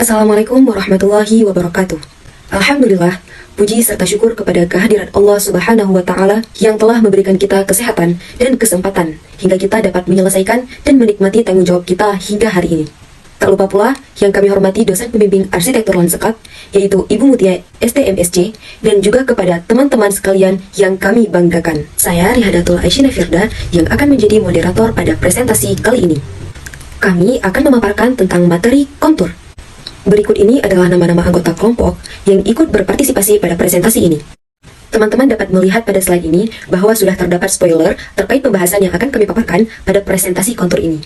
Assalamualaikum warahmatullahi wabarakatuh. Alhamdulillah, puji serta syukur kepada kehadirat Allah Subhanahu wa Ta'ala yang telah memberikan kita kesehatan dan kesempatan hingga kita dapat menyelesaikan dan menikmati tanggung jawab kita hingga hari ini. Tak lupa pula yang kami hormati dosen pembimbing arsitektur Lansekap, yaitu Ibu Mutia STMSC, dan juga kepada teman-teman sekalian yang kami banggakan. Saya Rihadatul Aisyina Firda yang akan menjadi moderator pada presentasi kali ini. Kami akan memaparkan tentang materi kontur. Berikut ini adalah nama-nama anggota kelompok yang ikut berpartisipasi pada presentasi ini. Teman-teman dapat melihat pada slide ini bahwa sudah terdapat spoiler terkait pembahasan yang akan kami paparkan pada presentasi kontur ini.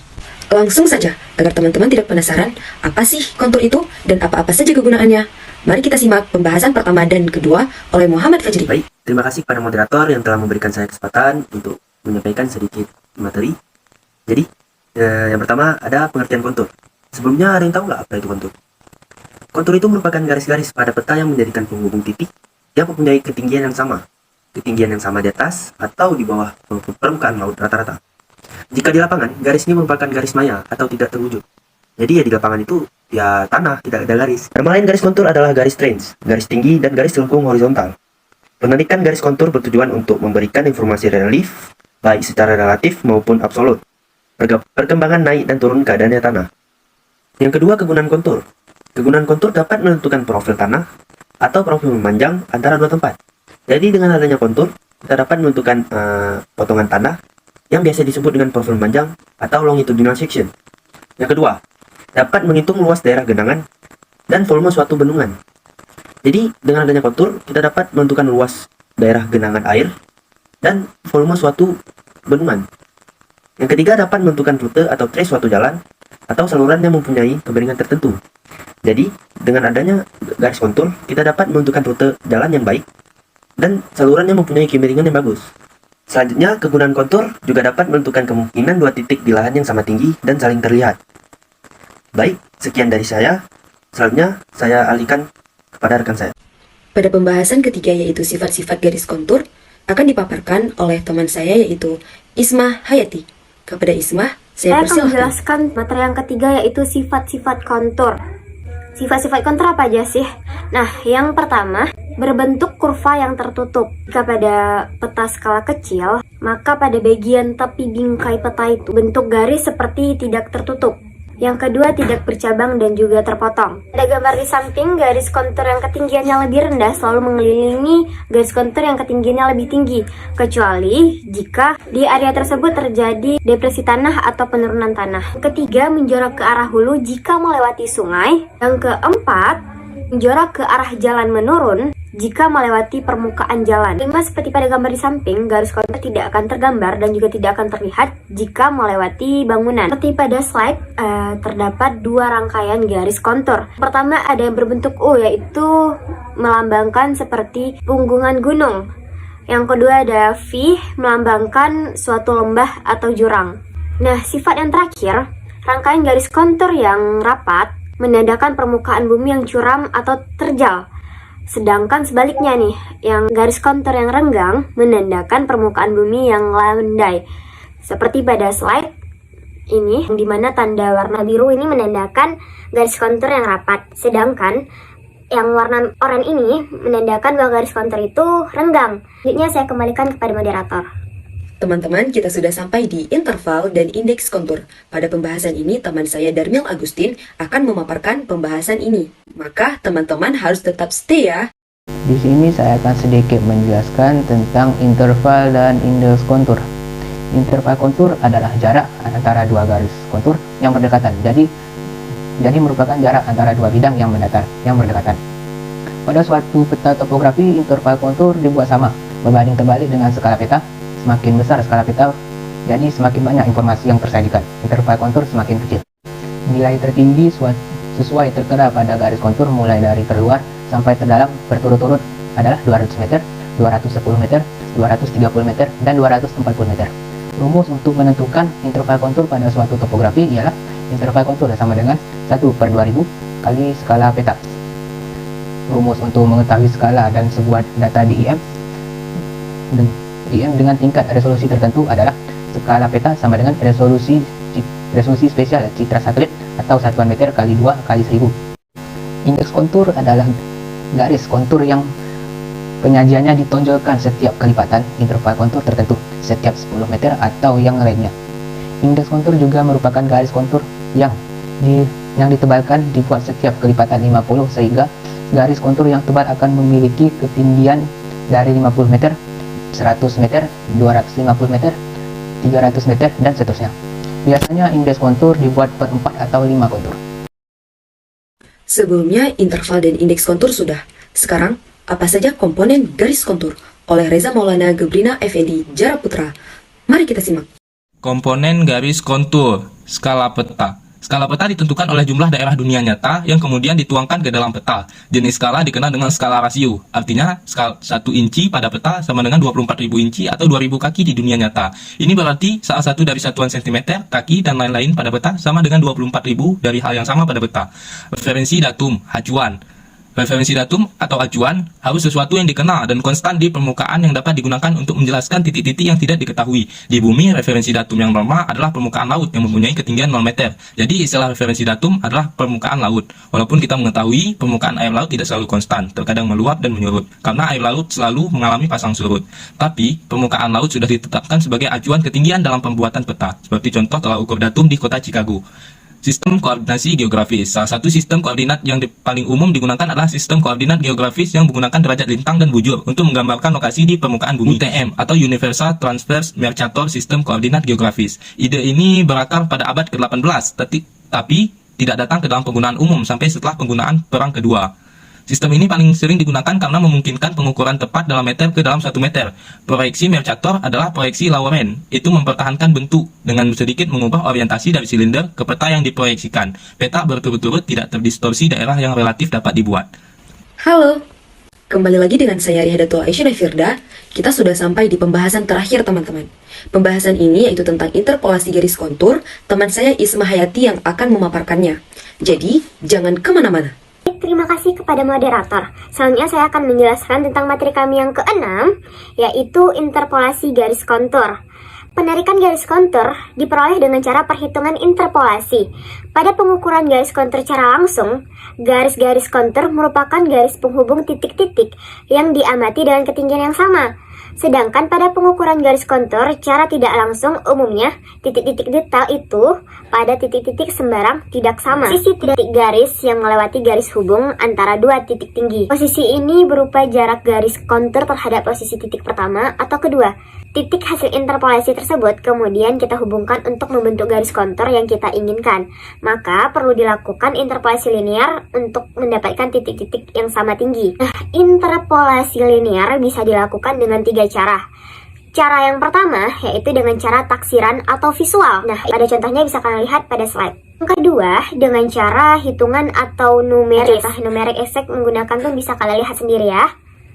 Langsung saja, agar teman-teman tidak penasaran apa sih kontur itu dan apa-apa saja kegunaannya. Mari kita simak pembahasan pertama dan kedua oleh Muhammad Fajri. Baik, terima kasih kepada moderator yang telah memberikan saya kesempatan untuk menyampaikan sedikit materi. Jadi, yang pertama ada pengertian kontur. Sebelumnya ada yang tahu nggak apa itu kontur? Kontur itu merupakan garis-garis pada peta yang menjadikan penghubung titik yang mempunyai ketinggian yang sama. Ketinggian yang sama di atas atau di bawah permukaan laut rata-rata. Jika di lapangan, garis ini merupakan garis maya atau tidak terwujud. Jadi ya di lapangan itu ya tanah, tidak ada garis. Nama lain garis kontur adalah garis trench, garis tinggi dan garis lengkung horizontal. Penarikan garis kontur bertujuan untuk memberikan informasi relief, baik secara relatif maupun absolut. Perkembangan naik dan turun keadaannya tanah. Yang kedua, kegunaan kontur. Kegunaan kontur dapat menentukan profil tanah atau profil memanjang antara dua tempat. Jadi dengan adanya kontur, kita dapat menentukan potongan tanah yang biasa disebut dengan profil memanjang atau longitudinal section. Yang kedua, dapat menghitung luas daerah genangan dan volume suatu bendungan. Jadi dengan adanya kontur, kita dapat menentukan luas daerah genangan air dan volume suatu bendungan. Yang ketiga, dapat menentukan rute atau trace suatu jalan atau saluran yang mempunyai kemiringan tertentu. Jadi, dengan adanya garis kontur, kita dapat menentukan rute jalan yang baik dan saluran yang mempunyai kemiringan yang bagus. Selanjutnya, kegunaan kontur juga dapat menentukan kemungkinan dua titik di lahan yang sama tinggi dan saling terlihat. Baik, sekian dari saya. Selanjutnya, saya alihkan kepada rekan saya. Pada pembahasan ketiga yaitu sifat-sifat garis kontur, akan dipaparkan oleh teman saya yaitu Ismah Hayati. Kepada Ismah, saya akan persilahkan. menjelaskan materi yang ketiga yaitu sifat-sifat kontur. Sifat-sifat kontur apa aja sih? Nah, yang pertama, berbentuk kurva yang tertutup. Jika pada peta skala kecil, maka pada bagian tepi bingkai peta itu bentuk garis seperti tidak tertutup. Yang kedua, tidak bercabang dan juga terpotong. Ada gambar di samping, garis kontur yang ketinggiannya lebih rendah selalu mengelilingi garis kontur yang ketinggiannya lebih tinggi, kecuali jika di area tersebut terjadi depresi tanah atau penurunan tanah. Ketiga, menjorok ke arah hulu jika melewati sungai. Yang keempat, menjorok ke arah jalan menurun jika melewati permukaan jalan. Lima, seperti pada gambar di samping, garis kontur tidak akan tergambar dan juga tidak akan terlihat jika melewati bangunan. Seperti pada slide, terdapat dua rangkaian garis kontur. Pertama, ada yang berbentuk U, yaitu melambangkan seperti punggungan gunung. Yang kedua ada V, melambangkan suatu lembah atau jurang. Nah, sifat yang terakhir, rangkaian garis kontur yang rapat menandakan permukaan bumi yang curam atau terjal. Sedangkan sebaliknya nih, yang garis kontur yang renggang menandakan permukaan bumi yang landai. Seperti pada slide ini, di mana tanda warna biru ini menandakan garis kontur yang rapat. Sedangkan yang warna oranye ini menandakan bahwa garis kontur itu renggang. Selanjutnya saya kembalikan kepada moderator. Teman-teman, kita sudah sampai di interval dan indeks kontur. Pada pembahasan ini, teman saya Darmil Agustin akan memaparkan pembahasan ini. Maka, teman-teman harus tetap stay ya. Di sini saya akan sedikit menjelaskan tentang interval dan indeks kontur. Interval kontur adalah jarak antara dua garis kontur yang berdekatan. Jadi merupakan jarak antara dua bidang yang berdekatan. Pada suatu peta topografi, interval kontur dibuat sama, berbanding terbalik dengan skala peta. Semakin besar skala peta, jadi semakin banyak informasi yang tersajikan. Interval kontur semakin kecil. Nilai tertinggi sesuai tertera pada garis kontur mulai dari terluar sampai terdalam berturut-turut adalah 200 meter, 210 meter, 230 meter, dan 240 meter. Rumus untuk menentukan interval kontur pada suatu topografi ialah interval kontur sama dengan 1/2000 kali skala peta. Rumus untuk mengetahui skala dan sebuah data di IM dengan tingkat resolusi tertentu adalah skala peta sama dengan resolusi spesial citra satelit atau satuan meter kali 2 kali 1000. Indeks kontur adalah garis kontur yang penyajiannya ditonjolkan setiap kelipatan interval kontur tertentu setiap 10 meter atau yang lainnya. Indeks kontur juga merupakan garis kontur yang ditebalkan dibuat setiap kelipatan 50, sehingga garis kontur yang tebal akan memiliki ketinggian dari 50 meter, 100 meter, 250 meter, 300 meter, dan seterusnya. Biasanya indeks kontur dibuat per 4 atau 5 kontur. Sebelumnya interval dan indeks kontur sudah. Sekarang, apa saja komponen garis kontur? Oleh Reza Maulana Gebrina Effendi Jaraputra. Mari kita simak. Komponen garis kontur, skala peta. Skala peta ditentukan oleh jumlah daerah dunia nyata yang kemudian dituangkan ke dalam peta. Jenis skala dikenal dengan skala rasio, artinya 1 inci pada peta sama dengan 24.000 inci atau 2.000 kaki di dunia nyata. Ini berarti salah satu dari satuan sentimeter, kaki, dan lain-lain pada peta sama dengan 24.000 dari hal yang sama pada peta. Referensi datum, acuan. Referensi datum atau acuan harus sesuatu yang dikenal dan konstan di permukaan yang dapat digunakan untuk menjelaskan titik-titik yang tidak diketahui. Di bumi, referensi datum yang normal adalah permukaan laut yang mempunyai ketinggian 0 meter. Jadi istilah referensi datum adalah permukaan laut. Walaupun kita mengetahui permukaan air laut tidak selalu konstan, terkadang meluap dan menyurut, karena air laut selalu mengalami pasang surut. Tapi, permukaan laut sudah ditetapkan sebagai acuan ketinggian dalam pembuatan peta, seperti contoh tolak ukur datum di kota Chicago. Sistem koordinasi geografis. Salah satu sistem koordinat yang paling umum digunakan adalah sistem koordinat geografis yang menggunakan derajat lintang dan bujur untuk menggambarkan lokasi di permukaan bumi. UTM atau Universal Transverse Mercator Sistem Koordinat Geografis. Ide ini berakar pada abad ke-18, tapi tidak datang ke dalam penggunaan umum sampai setelah penggunaan Perang Kedua. Sistem ini paling sering digunakan karena memungkinkan pengukuran tepat dalam meter ke dalam 1 meter. Proyeksi Mercator adalah proyeksi Laurent. Itu mempertahankan bentuk dengan sedikit mengubah orientasi dari silinder ke peta yang diproyeksikan. Peta berturut-turut tidak terdistorsi daerah yang relatif dapat dibuat. Halo, kembali lagi dengan saya Rihadatul Aisyah Firda. Kita sudah sampai di pembahasan terakhir teman-teman. Pembahasan ini yaitu tentang interpolasi garis kontur. Teman saya Isma Hayati yang akan memaparkannya. Jadi, jangan kemana-mana. Terima kasih kepada moderator. Selanjutnya saya akan menjelaskan tentang materi kami yang ke-6, yaitu interpolasi garis kontur. Penarikan garis kontur diperoleh dengan cara perhitungan interpolasi. Pada pengukuran garis kontur secara langsung, garis-garis kontur merupakan garis penghubung titik-titik yang diamati dengan ketinggian yang sama. Sedangkan pada pengukuran garis kontur secara tidak langsung, umumnya titik-titik detail itu pada titik-titik sembarang tidak sama. Posisi titik garis yang melewati garis hubung antara dua titik tinggi. Posisi ini berupa jarak garis kontur terhadap posisi titik pertama atau kedua. Titik hasil interpolasi tersebut kemudian kita hubungkan untuk membentuk garis kontur yang kita inginkan. Maka perlu dilakukan interpolasi linear untuk mendapatkan titik-titik yang sama tinggi. Nah, interpolasi linear bisa dilakukan dengan 3 cara. Cara yang pertama yaitu dengan cara taksiran atau visual. Nah, pada contohnya bisa kalian lihat pada slide. Yang kedua, dengan cara hitungan atau numerik. Numerik exact menggunakan tuh bisa kalian lihat sendiri ya.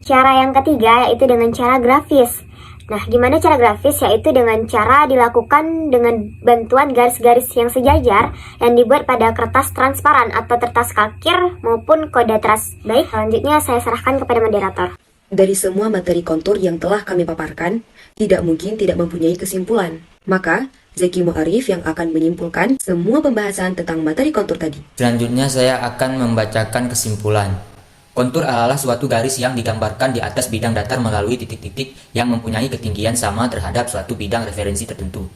Cara yang ketiga yaitu dengan cara grafis. Nah, gimana cara grafis? Yaitu dengan cara dilakukan dengan bantuan garis-garis yang sejajar yang dibuat pada kertas transparan atau kertas kalkir maupun kode trust. Baik, selanjutnya saya serahkan kepada moderator. Dari semua materi kontur yang telah kami paparkan, tidak mungkin tidak mempunyai kesimpulan. Maka, Zeki Mu'arif yang akan menyimpulkan semua pembahasan tentang materi kontur tadi. Selanjutnya saya akan membacakan kesimpulan. Kontur adalah suatu garis yang digambarkan di atas bidang datar melalui titik-titik yang mempunyai ketinggian sama terhadap suatu bidang referensi tertentu.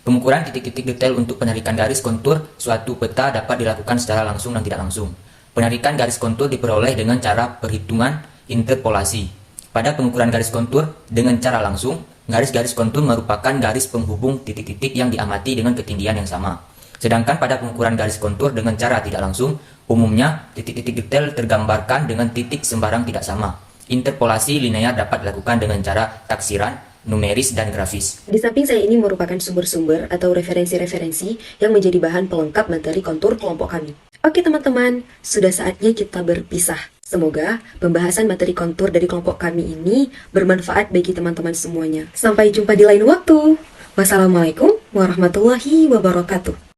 Pengukuran titik-titik detail untuk penarikan garis kontur suatu peta dapat dilakukan secara langsung dan tidak langsung. Penarikan garis kontur diperoleh dengan cara perhitungan interpolasi. Pada pengukuran garis kontur dengan cara langsung, garis-garis kontur merupakan garis penghubung titik-titik yang diamati dengan ketinggian yang sama. Sedangkan pada pengukuran garis kontur dengan cara tidak langsung, umumnya titik-titik detail tergambarkan dengan titik sembarang tidak sama. Interpolasi linear dapat dilakukan dengan cara taksiran, numeris, dan grafis. Di samping saya ini merupakan sumber-sumber atau referensi-referensi yang menjadi bahan pelengkap materi kontur kelompok kami. Oke teman-teman, sudah saatnya kita berpisah. Semoga pembahasan materi kontur dari kelompok kami ini bermanfaat bagi teman-teman semuanya. Sampai jumpa di lain waktu. Wassalamualaikum warahmatullahi wabarakatuh.